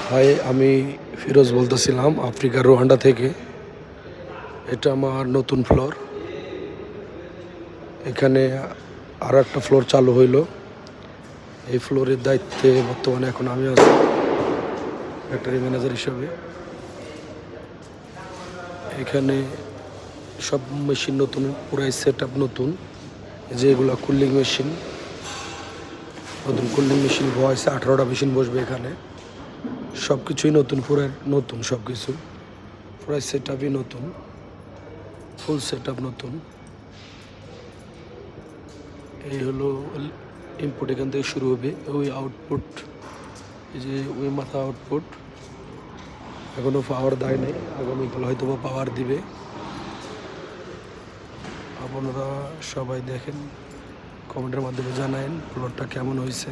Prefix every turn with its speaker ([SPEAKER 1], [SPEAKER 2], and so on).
[SPEAKER 1] High, আমি ফিরোজ বলতেছিলাম আফ্রিকার রোয়ান্ডা থেকে। এটা আমার নতুন ফ্লোর। এখানে আর একটা ফ্লোর চালু হইল। এই ফ্লোরের দায়িত্বে বর্তমানে এখন আমি আছি ফ্যাক্টরি ম্যানেজার হিসাবে। এখানে সব মেশিন নতুন, পুরাই সেট আপ নতুন। যে এগুলো কুলিং মেশিন, নতুন কুলিং মেশিন বসাইছে, 18টা মেশিন বসবে এখানে। সব কিছুই নতুন, পুরাই নতুন সব কিছু। পুরাই সেট আপই নতুন, ফুল সেট আপ নতুন। এই হলো ইনপুট, এখান থেকে শুরু হবে। ওই আউটপুট, এই যে ওই মাথা আউটপুট, এখনও পাওয়ার দেয় নাই, আগামীকাল হয়তো বা পাওয়ার দিবে। আপনারা সবাই দেখেন, কমেন্টের মাধ্যমে জানায়েন ফ্লোরটা কেমন হয়েছে।